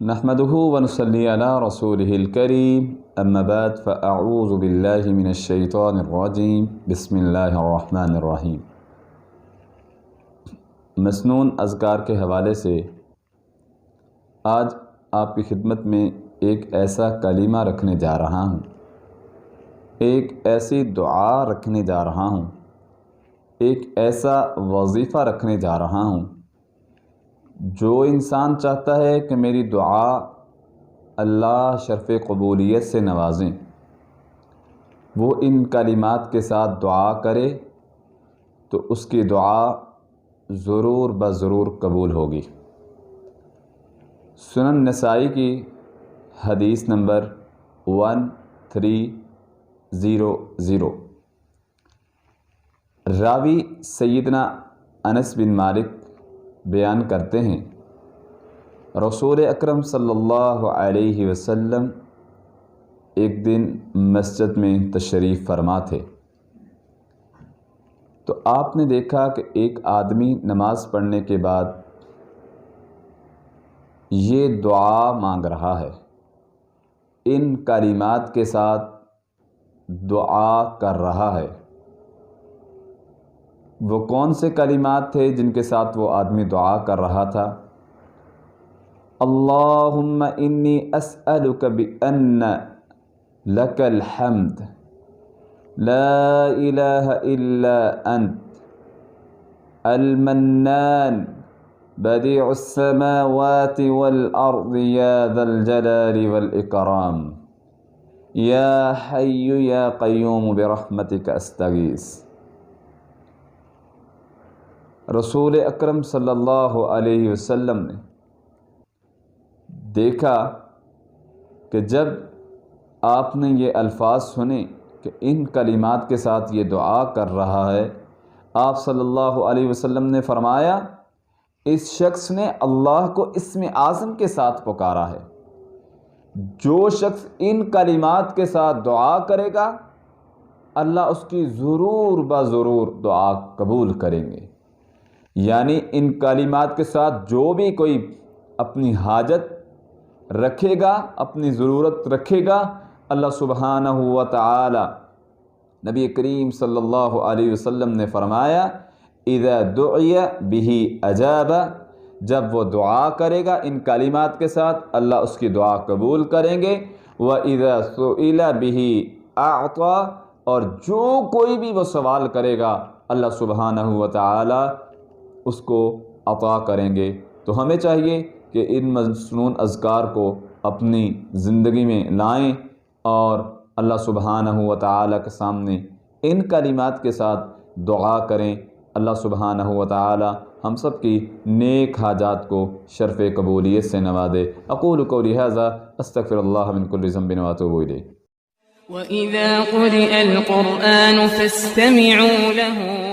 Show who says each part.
Speaker 1: نحمده ونصلي على رسوله الكريم اما بعد فاعوذ بالله من الشیطان الرجیم بسم اللہ الرحمن الرحیم۔ مسنون اذکار کے حوالے سے آج آپ کی خدمت میں ایک ایسا کلمہ رکھنے جا رہا ہوں، ایک ایسی دعا رکھنے جا رہا ہوں، ایک ایسا وظیفہ رکھنے جا رہا ہوں جو انسان چاہتا ہے کہ میری دعا اللہ شرف قبولیت سے نوازیں، وہ ان کلمات کے ساتھ دعا کرے تو اس کی دعا ضرور بضرور قبول ہوگی۔ سنن نسائی کی حدیث نمبر 1300، راوی سیدنا انس بن مالک بیان کرتے ہیں، رسول اکرم صلی اللہ علیہ وسلم ایک دن مسجد میں تشریف فرما تھے تو آپ نے دیکھا کہ ایک آدمی نماز پڑھنے کے بعد یہ دعا مانگ رہا ہے، ان کلمات کے ساتھ دعا کر رہا ہے۔ وہ کون سے کلمات تھے جن کے ساتھ وہ آدمی دعا کر رہا تھا؟ اللہم انی اسألک بأن لک الحمد لا الہ الا انت المنان بدیع السماوات والارض یا ذا الجلال والاکرام یا حی یا قیوم برحمتک استغیث۔ رسول اکرم صلی اللہ علیہ وسلم نے دیکھا کہ جب آپ نے یہ الفاظ سنے کہ ان کلمات کے ساتھ یہ دعا کر رہا ہے، آپ صلی اللہ علیہ وسلم نے فرمایا اس شخص نے اللہ کو اسم اعظم کے ساتھ پکارا ہے۔ جو شخص ان کلمات کے ساتھ دعا کرے گا اللہ اس کی ضرور بضرور دعا قبول کریں گے۔ یعنی ان کلمات کے ساتھ جو بھی کوئی اپنی حاجت رکھے گا، اپنی ضرورت رکھے گا، اللہ سبحانہ و تعالی، نبی کریم صلی اللہ علیہ وسلم نے فرمایا اذا دعی بہ اجاب، جب وہ دعا کرے گا ان کلمات کے ساتھ اللہ اس کی دعا قبول کریں گے۔ وَإِذَا سُئِلَ بِهِ أَعْطَى، اور جو کوئی بھی وہ سوال کرے گا اللہ سبحانہ و تعالی اس کو عطا کریں گے۔ تو ہمیں چاہیے کہ ان مسنون اذکار کو اپنی زندگی میں لائیں اور اللہ سبحانہ و تعالی کے سامنے ان کلمات کے ساتھ دعا کریں۔ اللہ سبحانہ و تعالی ہم سب کی نیک حاجات کو شرف قبولیت سے نوازے۔ اقول قولی ھذا استغفر اللہ من کل ذنب واتوب الیہ۔
Speaker 2: وَإِذَا قُرِئَ الْقُرْآنُ فَاسْتَمِعُوا لَهُ